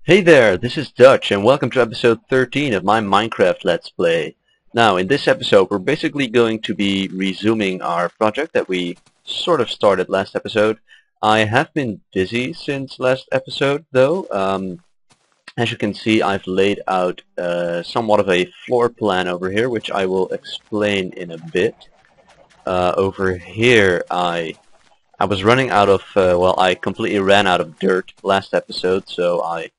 Hey there, this is Dutch, and welcome to episode 13 of my Minecraft Let's Play. Now, in this episode, we're basically going to be resuming our project that we sort of started last episode. I have been busy since last episode, though. As you can see, I've laid out somewhat of a floor plan over here, which I will explain in a bit. Over here, I was running out of, I completely ran out of dirt last episode, so I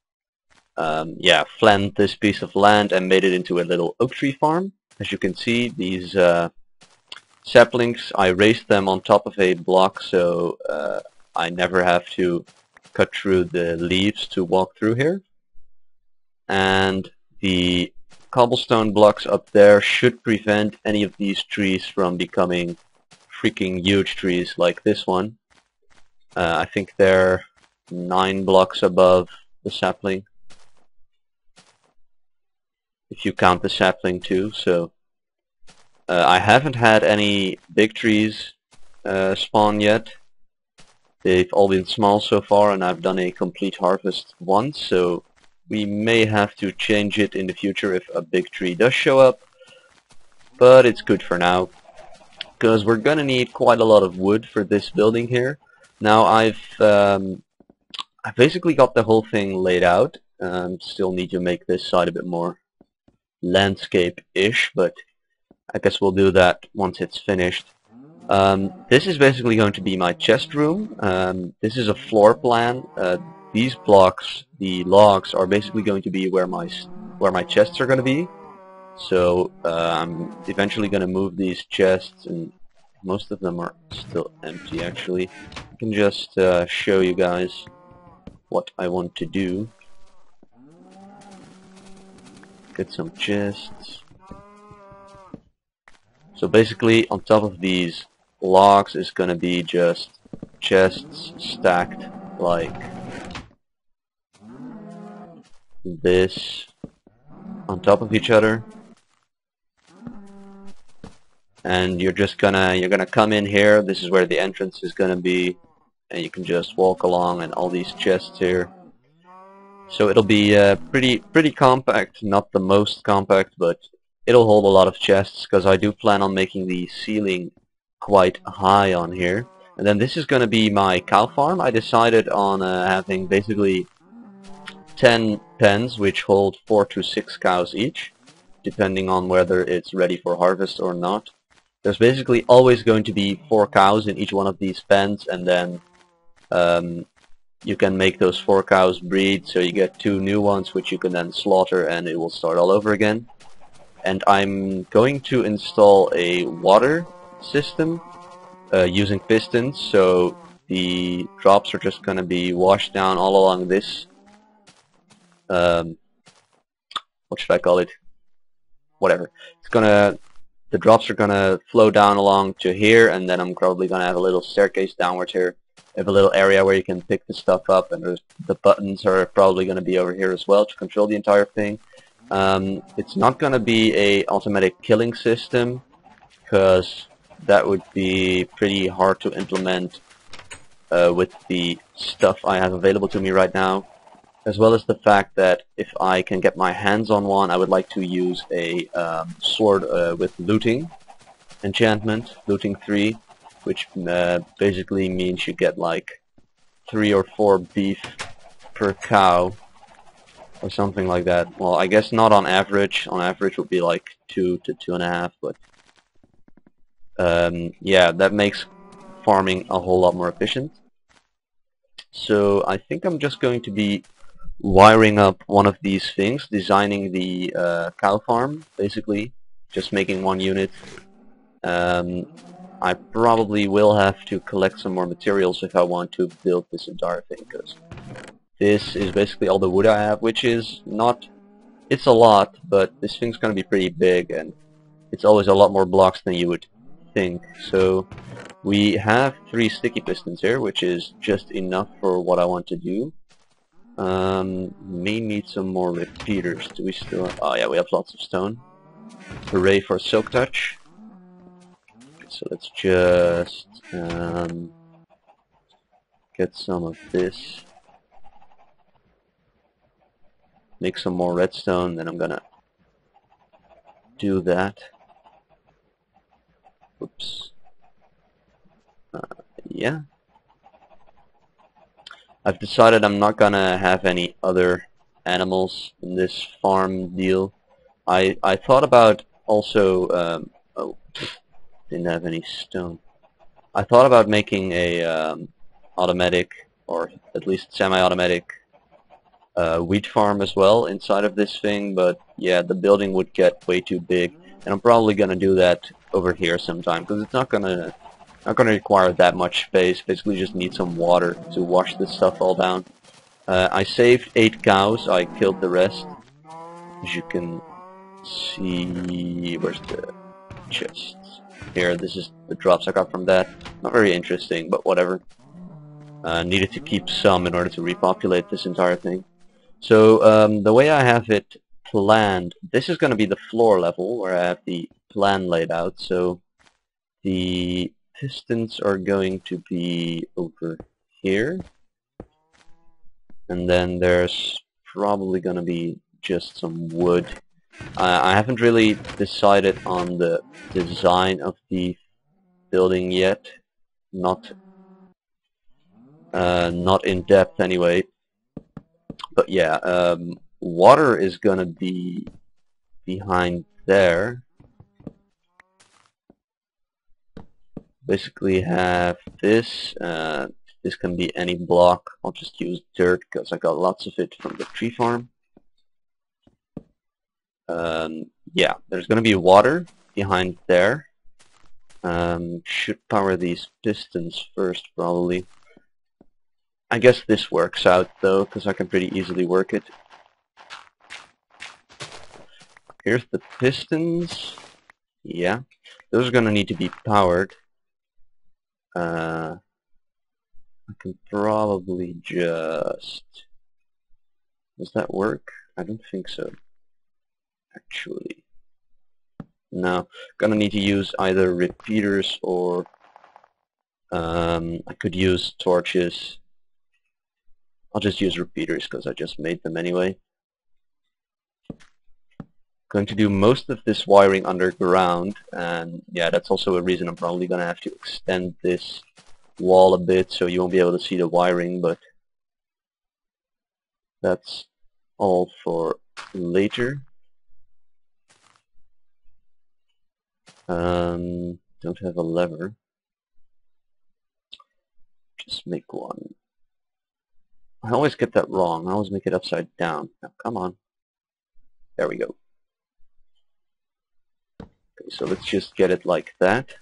flanned this piece of land and made it into a little oak tree farm. As you can see, these saplings, I raised them on top of a block, so I never have to cut through the leaves to walk through here. And the cobblestone blocks up there should prevent any of these trees from becoming freaking huge trees like this one. I think they're 9 blocks above the sapling, if you count the sapling too. So I haven't had any big trees spawn yet. They've all been small so far, and I've done a complete harvest once, so we may have to change it in the future if a big tree does show up, but it's good for now, because we're gonna need quite a lot of wood for this building here. Now I've basically got the whole thing laid out. Still need to make this side a bit more landscape-ish, but I guess we'll do that once it's finished. This is basically going to be my chest room. This is a floor plan. These blocks, the logs, are basically going to be where my chests are going to be. So I'm eventually going to move these chests, and most of them are still empty actually. I can just show you guys what I want to do. Get some chests. So basically on top of these logs is gonna be just chests stacked like this on top of each other. And you're gonna come in here. This is where the entrance is gonna be, and you can just walk along and all these chests here. So it'll be pretty compact, not the most compact, but it'll hold a lot of chests, because I do plan on making the ceiling quite high on here. And then this is going to be my cow farm. I decided on having basically 10 pens, which hold 4 to 6 cows each, depending on whether it's ready for harvest or not. There's basically always going to be 4 cows in each one of these pens, and then you can make those 4 cows breed, so you get 2 new ones which you can then slaughter, and it will start all over again. And I'm going to install a water system using pistons, so the drops are just going to be washed down all along this, what should I call it? Whatever. The drops are gonna flow down along to here, and then I'm probably gonna have a little staircase downwards here. I have a little area where you can pick the stuff up, and the buttons are probably going to be over here as well to control the entire thing. It's not going to be a automatic killing system, because that would be pretty hard to implement with the stuff I have available to me right now, as well as the fact that if I can get my hands on one, I would like to use a sword with looting enchantment, looting 3. Which basically means you get like 3 or 4 beef per cow, or something like that. Well, I guess not on average. On average would be like 2 to 2.5, but yeah, that makes farming a whole lot more efficient. So I think I'm just going to be wiring up one of these things, designing the cow farm, basically, just making one unit. I probably will have to collect some more materials if I want to build this entire thing, because this is basically all the wood I have, which is not... It's a lot, but this thing's going to be pretty big, and it's always a lot more blocks than you would think. So we have 3 sticky pistons here, which is just enough for what I want to do. May need some more repeaters. Do we still... Oh yeah, we have lots of stone. Hooray for silk touch. So let's just get some of this. make some more redstone, then I'm gonna do that. Oops. Yeah. I've decided I'm not gonna have any other animals in this farm deal. I thought about also oh, didn't have any stone. I thought about making a automatic, or at least semi-automatic wheat farm as well inside of this thing, but yeah, the building would get way too big, and I'm probably gonna do that over here sometime because it's not gonna require that much space. Basically, just need some water to wash this stuff all down. I saved 8 cows. I killed the rest, as you can see. Where's the chest? Here. This is the drops I got from that. Not very interesting, but whatever. Needed to keep some in order to repopulate this entire thing. So the way I have it planned, this is going to be the floor level where I have the plan laid out. So the pistons are going to be over here, and then there's probably going to be just some wood. I haven't really decided on the design of the building yet, not in depth anyway. But yeah, water is gonna be behind there. Basically have this. This can be any block. I'll just use dirt because I got lots of it from the tree farm. Yeah, there's gonna be water behind there. Should power these pistons first, probably. I guess this works out though, because I can pretty easily work it. Here's the pistons. Yeah, those are gonna need to be powered. I can probably just... Does that work? I don't think so, actually. No, gonna need to use either repeaters or I could use torches. I'll just use repeaters because I just made them anyway. Going to do most of this wiring underground, and yeah, that's also a reason I'm probably gonna have to extend this wall a bit so you won't be able to see the wiring, but that's all for later. Don't have a lever. Just make one. I always get that wrong. I always make it upside down. Now, come on. There we go. Okay, so let's just get it like that.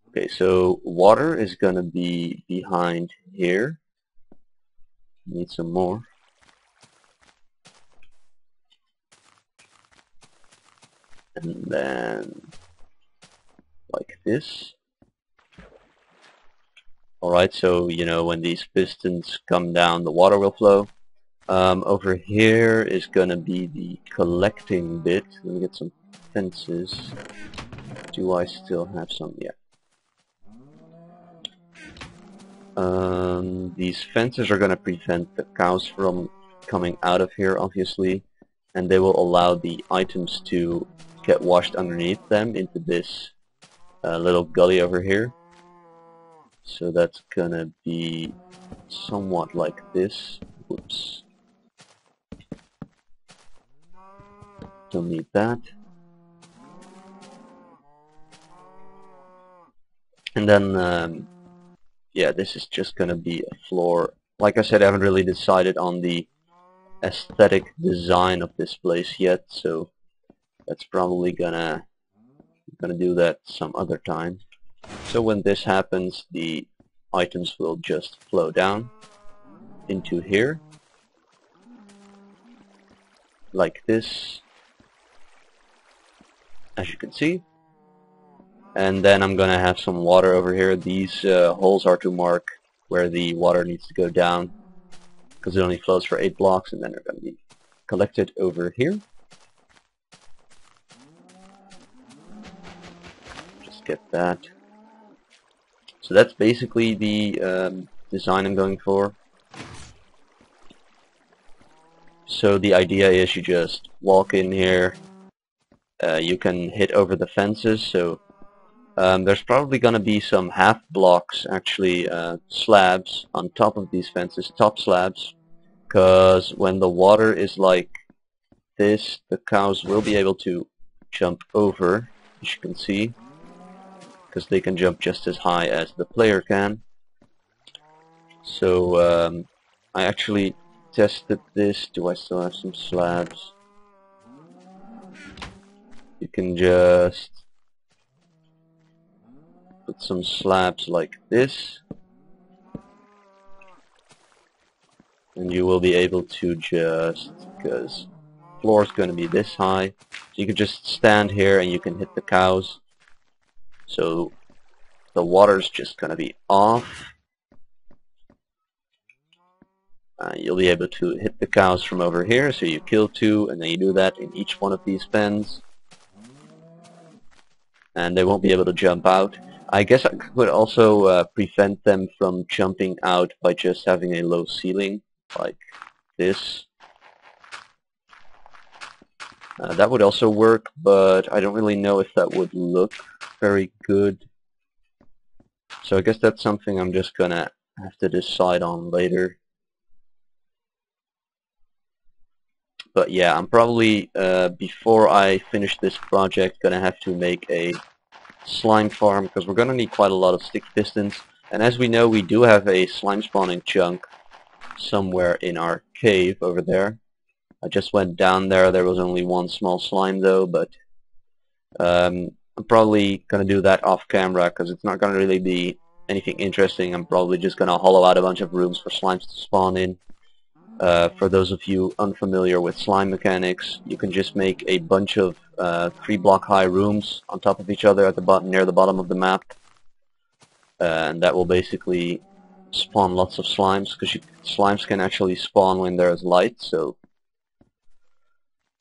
Okay, so water is gonna be behind here. Need some more. And then like this. Alright, so you know when these pistons come down, the water will flow. Over here is gonna be the collecting bit. Let me get some fences. Do I still have some? Yeah. These fences are gonna prevent the cows from coming out of here, obviously, and they will allow the items to get washed underneath them into this little gully over here. So that's gonna be somewhat like this. Whoops. Don't need that. And then, yeah, this is just gonna be a floor. Like I said, I haven't really decided on the aesthetic design of this place yet, so that's probably gonna do that some other time. So when this happens, the items will just flow down into here, like this, as you can see. And then I'm gonna have some water over here. These holes are to mark where the water needs to go down, because it only flows for 8 blocks, and then they're gonna be collected over here. Just get that. So that's basically the design I'm going for. So the idea is you just walk in here, you can hit over the fences, so there's probably going to be some half blocks, actually slabs on top of these fences, top slabs, because when the water is like this, the cows will be able to jump over, as you can see, because they can jump just as high as the player can. So I actually tested this. Do I still have some slabs? You can just put some slabs like this, and you will be able to just, because the floor is going to be this high, so you can just stand here and you can hit the cows. So the water's just going to be off. You'll be able to hit the cows from over here, so you kill 2, and then you do that in each one of these pens. And they won't be able to jump out. I guess I could also prevent them from jumping out by just having a low ceiling, like this. That would also work, but I don't really know if that would look very good. So I guess that's something I'm just gonna have to decide on later. But yeah, I'm probably, before I finish this project, gonna have to make a slime farm, because we're gonna need quite a lot of stick pistons. And as we know, we do have a slime spawning chunk somewhere in our cave over there. I just went down there. There was only one small slime though, but I'm probably gonna do that off camera, because it's not gonna really be anything interesting. I'm probably just gonna hollow out a bunch of rooms for slimes to spawn in. For those of you unfamiliar with slime mechanics, you can just make a bunch of 3-block high rooms on top of each other at the bottom, near the bottom of the map, and that will basically spawn lots of slimes, because slimes can actually spawn when there is light, so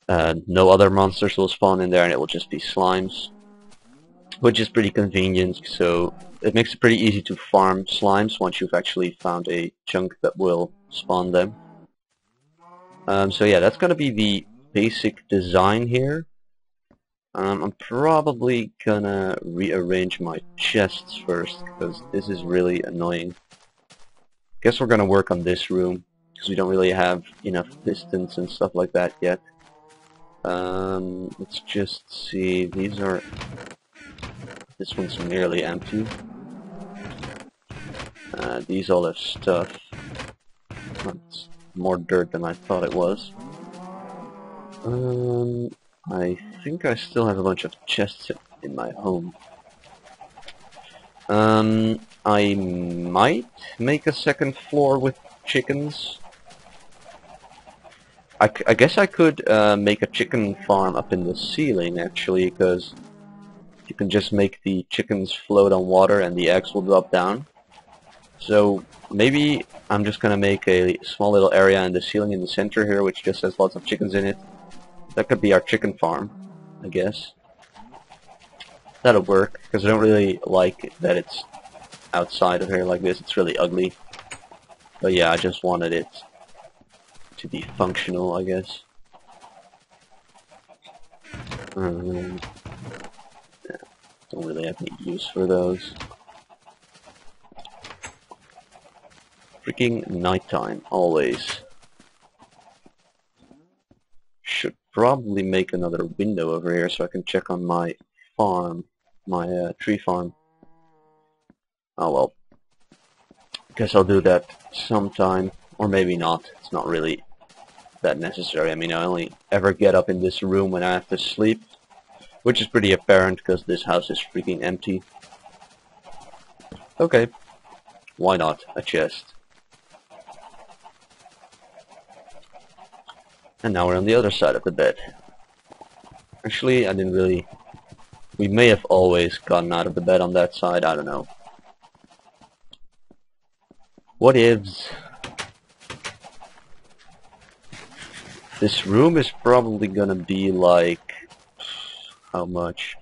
no other monsters will spawn in there, and it will just be slimes, which is pretty convenient. So it makes it pretty easy to farm slimes once you've actually found a chunk that will spawn them. So yeah, that's going to be the basic design here. I'm probably gonna rearrange my chests first, because this is really annoying. Guess we're gonna work on this room, because we don't really have enough distance and stuff like that yet. Let's just see, this one's nearly empty. These all have stuff. That's more dirt than I thought it was. I think I still have a bunch of chests in my home. I might make a second floor with chickens. I guess I could make a chicken farm up in the ceiling, actually, because you can just make the chickens float on water and the eggs will drop down. So maybe I'm just gonna make a small little area in the ceiling in the center here, which just has lots of chickens in it. That could be our chicken farm, I guess. That'll work, because I don't really like that it's outside of here like this. It's really ugly. But yeah, I just wanted it to be functional, I guess. Yeah, don't really have any use for those. Freaking nighttime, always. Should probably make another window over here so I can check on my farm, my tree farm. Oh well. Guess I'll do that sometime, or maybe not. It's not really that necessary. I mean, I only ever get up in this room when I have to sleep, which is pretty apparent because this house is freaking empty. Okay, why not a chest? And now we're on the other side of the bed. Actually, I didn't really... We may have always gotten out of the bed on that side, I don't know. What ifs? This room is probably gonna be like... How much?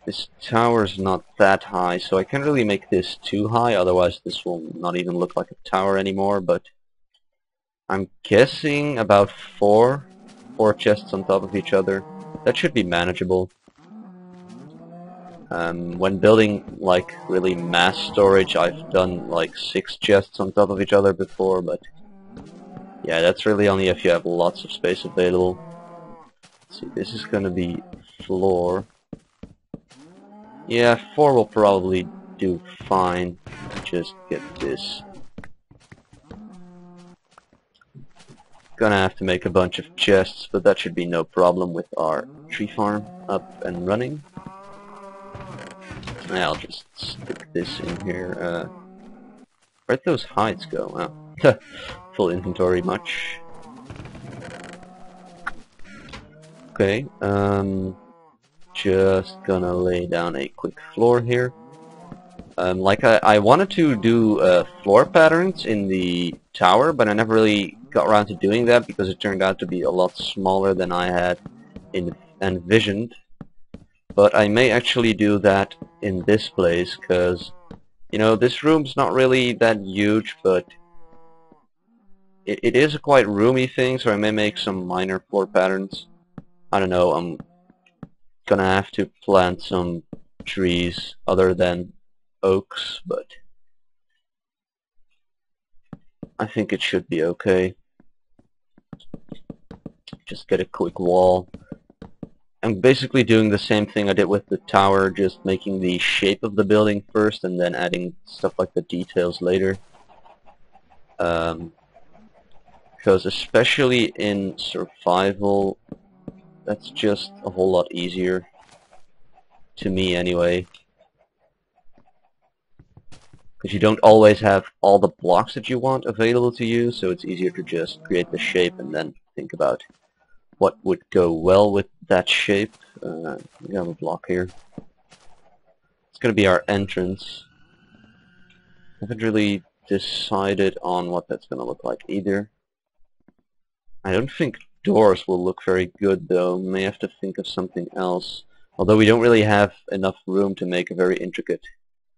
This tower's not that high, so I can't really make this too high, otherwise this will not even look like a tower anymore, but I'm guessing about four chests on top of each other. That should be manageable. When building like really mass storage, I've done like 6 chests on top of each other before, but yeah, that's really only if you have lots of space available. Let's see, this is gonna be floor. Yeah, 4 will probably do fine. Just get this. Gonna have to make a bunch of chests, but that should be no problem with our tree farm up and running. I'll just stick this in here. Where'd those hides go? Oh. Full inventory much. Okay, just gonna lay down a quick floor here. Like I wanted to do floor patterns in the tower, but I never really got around to doing that because it turned out to be a lot smaller than I had envisioned. But I may actually do that in this place, because, you know, this room's not really that huge, but it is a quite roomy thing, so I may make some minor floor patterns. I don't know, I'm gonna have to plant some trees other than oaks, but I think it should be okay. Just get a quick wall. I'm basically doing the same thing I did with the tower, just making the shape of the building first and then adding stuff like the details later. Because especially in survival, that's just a whole lot easier. To me anyway. Because you don't always have all the blocks that you want available to you, so it's easier to just create the shape and then think about what would go well with that shape. We have a block here. It's going to be our entrance. Haven't really decided on what that's going to look like either. I don't think doors will look very good though. We may have to think of something else. Although we don't really have enough room to make a very intricate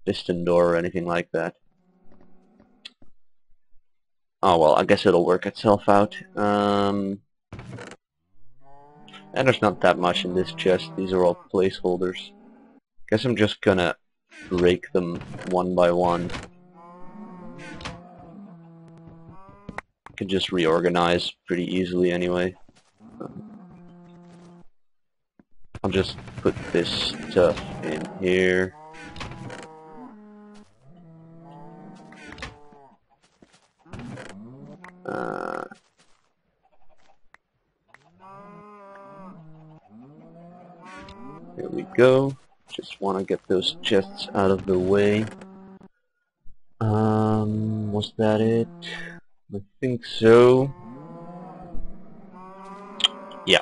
piston door or anything like that. Oh well, I guess it'll work itself out. And there's not that much in this chest. These are all placeholders. Guess I'm just gonna break them one by one. Can just reorganize pretty easily anyway. I'll just put this stuff in here. Here we go. Just want to get those chests out of the way. Was that it? I think so. Yeah.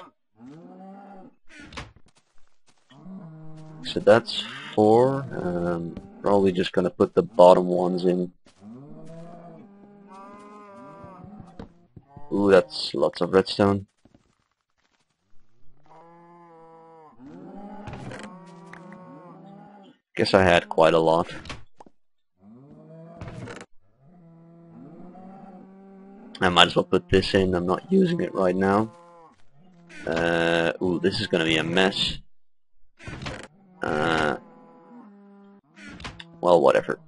So that's 4. Probably just gonna put the bottom ones in. Ooh, that's lots of redstone. Guess I had quite a lot. I might as well put this in. I'm not using it right now. Ooh, this is gonna be a mess. Well, whatever.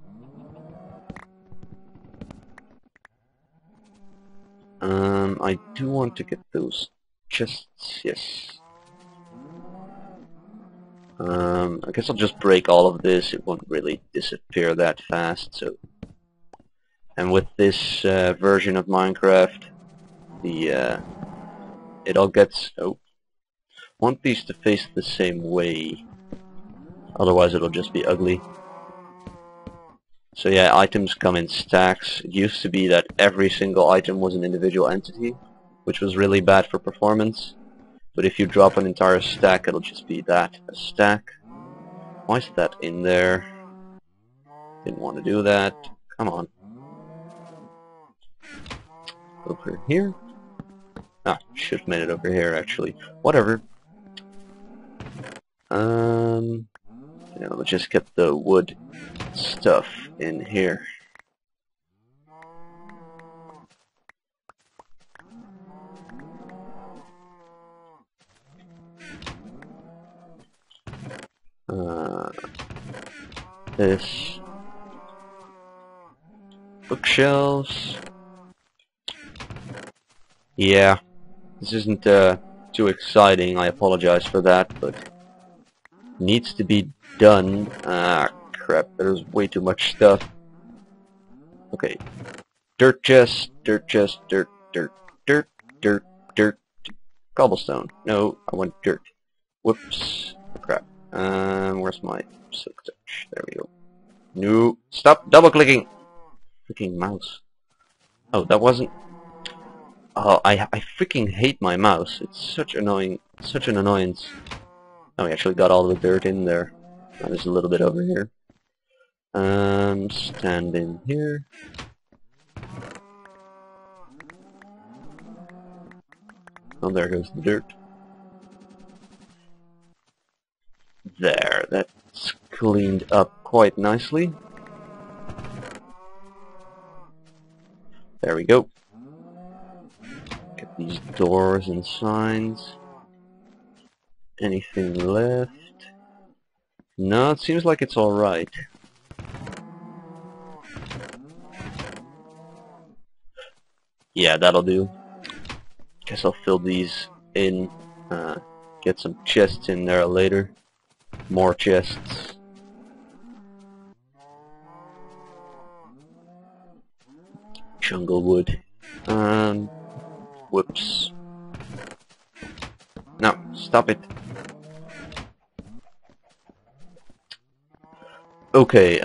I do want to get those chests, yes. I guess I'll just break all of this. It won't really disappear that fast, so. And with this version of Minecraft, it all gets. Oh, want these to face the same way. Otherwise, it'll just be ugly. So yeah, items come in stacks. It used to be that every single item was an individual entity, which was really bad for performance. But if you drop an entire stack, it'll just be that, a stack. Why is that in there? Didn't want to do that. Come on. Over here? Ah, should have made it over here actually. Whatever. Let's just get the wood stuff in here. This bookshelves. Yeah, this isn't too exciting. I apologize for that, but needs to be done. Ah, crap! There's way too much stuff. Okay, dirt chest, dirt, dirt, dirt, dirt. Cobblestone. No, I want dirt. Whoops! Crap. Where's my silk touch? There we go. No, stop double clicking. Freaking mouse. Oh, that wasn't. Oh, I freaking hate my mouse. It's such an annoyance. Oh, we actually got all the dirt in there. Now there's a little bit over here. Stand in here. Oh, there goes the dirt. There, that's cleaned up quite nicely. There we go. Get these doors and signs. Anything left? No, it seems like it's alright. Yeah, that'll do. Guess I'll fill these in. Get some chests in there later. More chests. Jungle wood. Whoops. No, stop it. Okay,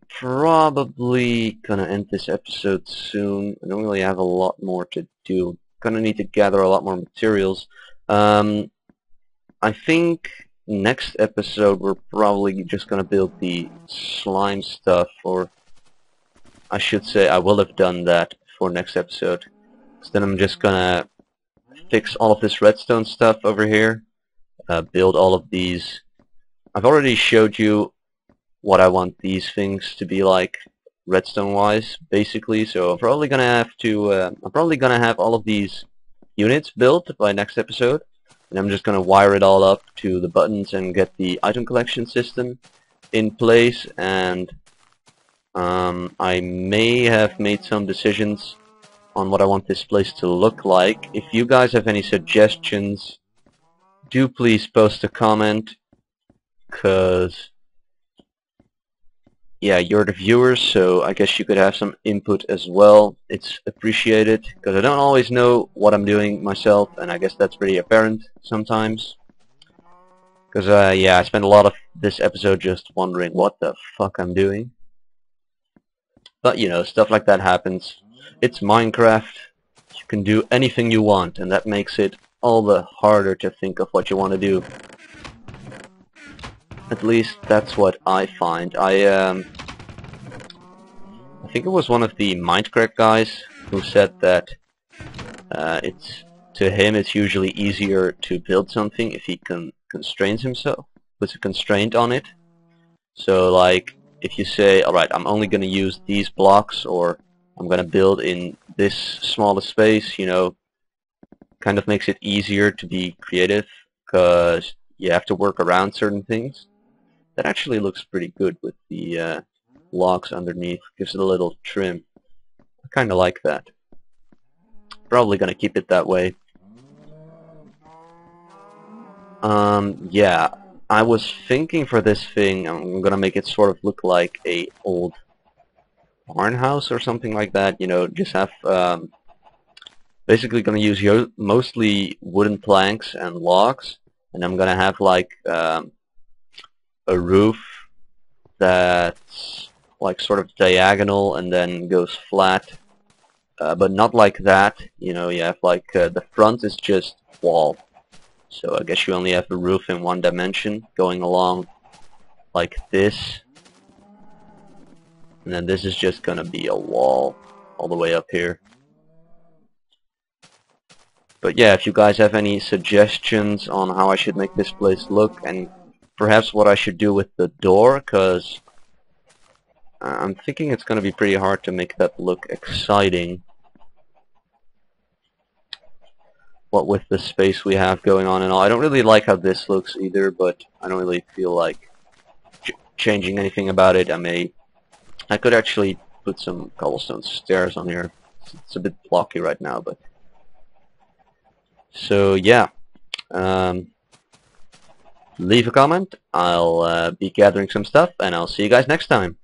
probably gonna end this episode soon. I don't really have a lot more to do. Gonna need to gather a lot more materials. I think next episode we're probably just gonna build the slime stuff, or I should say I will have done that for next episode. So then I'm just gonna fix all of this redstone stuff over here, build all of these. I've already showed you what I want these things to be like redstone-wise, basically. So I'm probably gonna have all of these units built by next episode. And I'm just going to wire it all up to the buttons and get the item collection system in place. And I may have made some decisions on what I want this place to look like. If you guys have any suggestions, do please post a comment, because yeah, you're the viewers, so I guess you could have some input as well. It's appreciated, because I don't always know what I'm doing myself, and I guess that's pretty apparent sometimes. Because, yeah, I spent a lot of this episode just wondering what the fuck I'm doing. But, stuff like that happens. It's Minecraft. You can do anything you want, and that makes it all the harder to think of what you want to do. At least that's what I find. I think it was one of the Minecraft guys who said that to him it's usually easier to build something if he constrains himself, puts a constraint on it. So like if you say, alright, I'm only going to use these blocks, or I'm going to build in this smaller space, kind of makes it easier to be creative, because you have to work around certain things. That actually looks pretty good with the logs underneath. Gives it a little trim. I kind of like that. Probably gonna keep it that way. Yeah, I was thinking for this thing, I'm gonna make it sort of look like a old farmhouse or something like that. Just have basically gonna use mostly wooden planks and logs, and I'm gonna have like a roof that's like sort of diagonal and then goes flat, but not like that. You have like the front is just wall, so I guess you only have the roof in one dimension going along like this, and then this is just gonna be a wall all the way up here. But yeah, if you guys have any suggestions on how I should make this place look, and perhaps what I should do with the door, because I'm thinking it's going to be pretty hard to make that look exciting. What with the space we have going on and all. I don't really like how this looks either, but I don't really feel like changing anything about it. I could actually put some cobblestone stairs on here. It's a bit blocky right now, but so yeah. Leave a comment. I'll be gathering some stuff, and I'll see you guys next time.